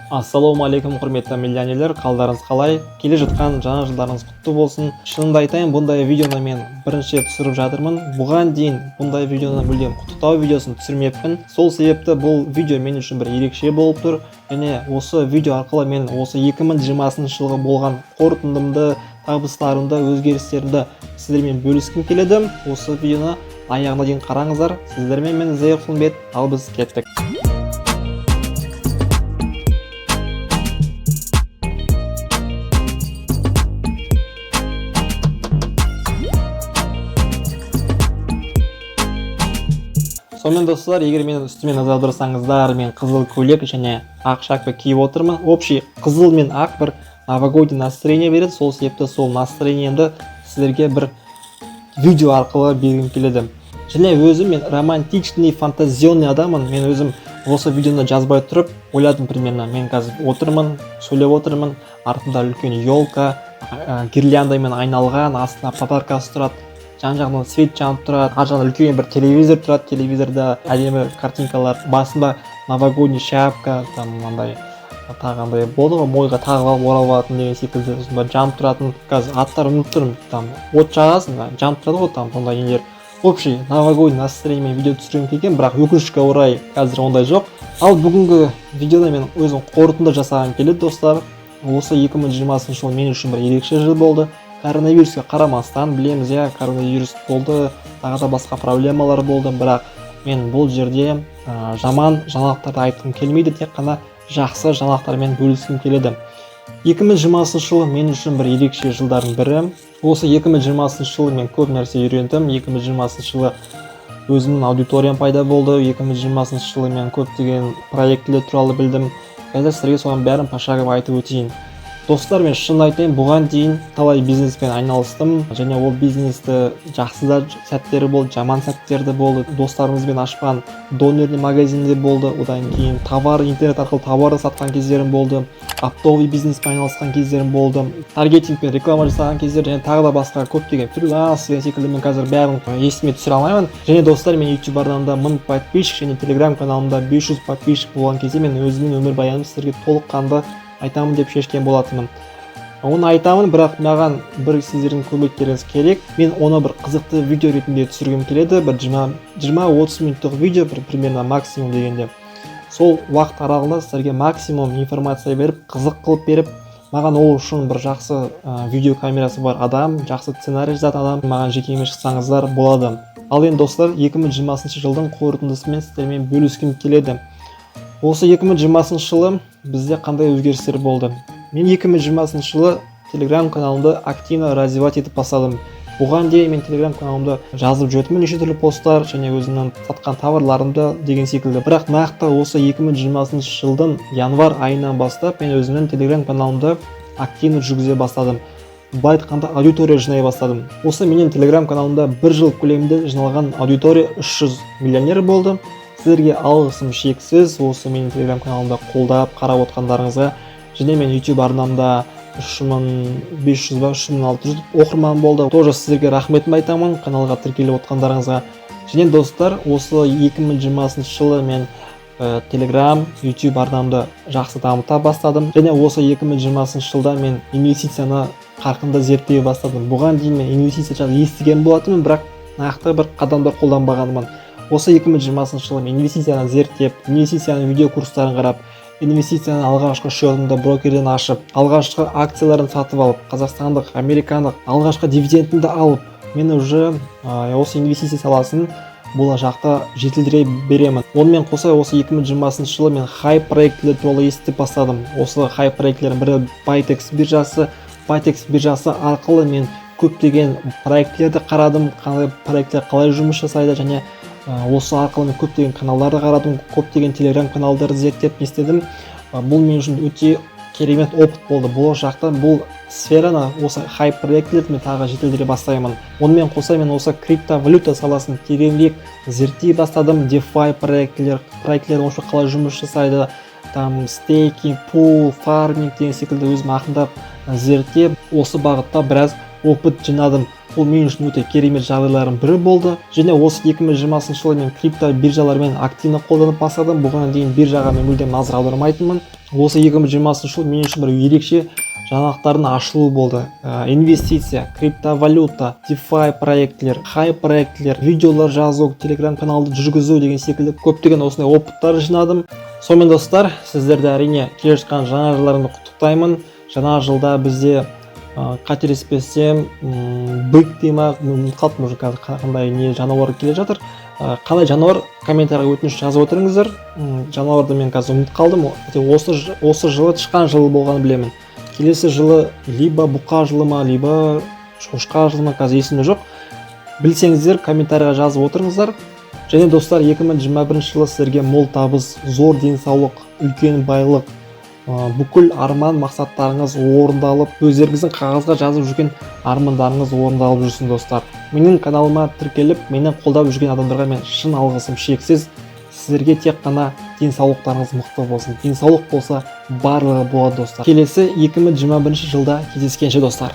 Ассалаумағалейкум құрметті миллионерлер, қалдарыңыз қалай? Келе жатқан жаңа жылдарыңыз құтты болсын. Шынымды айтайын, бұндай видеоны мен бірінші рет түсіріп жатырмын. Бұған дейін бұндай видеоны мүлдем құттықтау видеосын түсірмеппін. Сол себепті бұл видео мен үшін бір ерекше болып тұр. Және осы видео арқылы мен осы 2020 жылғы болған қорытындымды, табыстарымды, өзгерістерімді сіздермен бөліскім келеді. Осы видеоны аяғына дейін қараңыздар. Сіздермен мен Зейр Құлымбет, ал біз кеттік. Сонымен достар, егер менің үстіме назар аударсаңыздар, мен қызыл көйлек және ақ шапка киіп отырмын. Общий қызыл мен ақ бір новогодний настроение береді. Сол себепті сол настроениемді сіздерге бір видео арқылы бергім келеді. Және өзім мен романтичный, фантазионный адаммын. Мен өзім осы видеоны жазбай тұрып ойладым примерно. Мен қазір отырмын, сөйлеп отырмын. Артында үлкен елка, гирляндамен айналған, астына подаркасы тұрады. Жан-жағынан свет жанып тұрады, ар жағында үлкен бір телевизор тұрады, телевизорда әдемі картинкалар, басында новогодний шапка, там мынандай тағандай болды ғой, мойға тағып алып оралып алатын деген секілді жанып тұратын. Қазір аттарын ұмытып тұрмын, там от жағасың, жанып тұрады ғой, там сондай нелер. Общий новогодний настроениемен видео түсіргім келген, бірақ өкінішке орай қазір ондай жоқ. Ал бүгінгі видеода мен өзім қорытынды жасағым келеді достар. Осы 2020 жыл мен үшін бір ерекше жыл болды. Коронавирусқа қарамастан білеміз, коронавирус болды, тағы да басқа проблемалар болды, бірақ мен бұл жерде жаман жаңалықтарды айтқым келмейді, тек қана жақсы жаңалықтармен бөліскім келеді. 2020 жыл мен үшін бір ерекше жылдардың бірі. Осы 2020 жылы мен көп нәрсе үйрендім. 2020 жылы өзімнің аудиториям пайда болды. 2020 жылы мен көптеген проектілер туралы білдім. Қазір сіздерге соның бәрін пошагово айтып өтейін. Достар, мен шын айтайын, бұған дейін талай бизнеспен айналыстым, және ол бизнесті жақсы да сәттері болды, жаман сәттері болды. Достарымызбен ашқан донерный магазинде болды, одан кейін интернет арқылы товарды сатқан кездерім болды, оптовый бизнеспен айналысқан кездерім болды, таргетингпен реклама жасаған кездер, және тағы да басқа көптеген фриланс деген секілді мен қазір бәрін есіме түсіре алмаймын. Және достар, мен YouTube арнамда 1000 подписчик және Telegram каналымда 500 подписчик болған кезде мен өзімнің өмірбаянымды сіздерге толыққанды айтамын деп шешкен болатынмын. Оны айтамын, бірақ маған бір сіздердің көмектеріңіз керек. Мен оны бір қызықты видео ретінде түсіргім келеді. Бір 20-30 минуттық видео, бір примерно максимум дегенде. Сол уақыт аралығында сіздерге максимум информация беріп, қызық қылып беріп, маған ол үшін бір жақсы видео камерасы бар адам, жақсы сценарий жазатын адам маған жекеме шықсаңыздар болады. Ал енді достар, 2020 жылдың қорытындысымен сіздермен бөліскім келеді. Осы 2020 жылы бізде қандай өзгерістер болды? Мен 2020 жылы Telegram каналымды активно развивать етіп бастадым. Бұған дейін мен Telegram каналымда жазып жүрдім неше түрлі посттар және өзімнің сатқан товарларымды деген секілді. Бірақ нақты осы 2020 жылдың январь айынан бастап мен өзімнің Telegram каналымды активно жүргізе бастадым. Былай айтқанда аудитория жинай бастадым. Осы менің Telegram каналымда бір жыл көлемінде жиналған аудитория 300 миллионер болды. Сіздерге алғысым шексіз, осы менің Telegram каналымда қолдап қарап отқандарыңызға. Және мен YouTube арнамда 3500 ба 3600 оқырман болды. Тоже сіздерге рахметімді айтамын каналға тіркеліп отқандарыңызға. Және достар, осы 2020 жылы мен Telegram, YouTube арнамды жақсы дамыта бастадым. Және осы 2020 жылда мен инвестицияны қарқынды зерттей бастадым. Бұған дейін мен инвестиция жайлы естіген болатынмын, бірақ нақты бір қадамдар қолданбағанмын. Осы 2020 жылы мен инвестицияны зерттеп, инвестицияның видео курстарын қарап, инвестицияны алғашқы шотымды брокерден ашып, алғашқы акцияларын сатып алып, қазақстандық, американдық алғашқы дивидендімді алып, мен уже осы инвестиция саласын болашақта жетілдіре беремін. Онымен қоса осы 2020 жылы мен хайп проектілер туралы естіп бастадым. Осы хайп проектілердің бірі Bytex биржасы. Bytex биржасы арқылы мен көптеген проектілерді қарадым, қандай проекттер қалай жұмыс жасайды, және осы арқылы мен көптеген каналдарды қарадым, көптеген Telegram каналдарды зерттеп естедім. Бұл мен үшін өте керемет опыт болды. Болашақта бұл сфераны, осы хайп проектілерді мен тағы жетілдіре бастаймын. Онымен қоса мен осы криптовалюта саласын тереңірек зерттей бастадым. DeFi проектілер осы қалай жұмыс жасайды, там стейкинг, пул, фарминг деген секілді өзім ақындап зерттеп, осы бағытта біраз опыт жинадым. Бұл мен үшін өте керемет жағдайлардың бірі болды. Және осы 2020 жылы мен крипто биржалармен активно қолданып бастадым. Бұған дейін биржаға мен мүлдем назар аудармайтынмын. Осы 2020 жыл мен үшін бір ерекше жаңалықтардың ашылуы болды. Инвестиция, криптовалюта, DeFi проектілер, хай проектілер, видеолар жазу, телеграм каналды жүргізу деген секілді көптеген осындай опыттар жинадым. Сонымен достар, сіздерді әрине келе жатқан жаңа жылдарыңды құттықтаймын. Жаңа жылда бізде қателеспесем бык дейма қалыпты, уже қандай не жануар келе жатыр. Қандай жануар комментарийға өтініш жазып отырыңыздар. Жануарды мен қазір ұмытып қалдым. Осы жылы тышқан жылы болғанын білемін. Келесі жылы либо бұқа жылы ма, либо шошқа жылы ма, қазір есімде жоқ. Білсеңіздер комментарийға жазып отырыңыздар. Және достар, 2021 жылы сіздерге мол табыс, зор денсаулық, үлкен байлық, бүкіл арман мақсаттарыңыз орындалып, өздеріңіздің қағазға жазып жүрген армандарыңыз орындалып жүрсін достар. Менің каналыма тіркеліп, мені қолдап жүрген адамдарға мен шын алғысым шексіз. Сіздерге тек қана денсаулықтарыңыз мықты болсын. Денсаулық болса, барлығы болады достар. Келесі 2021 жылда кездескенше достар.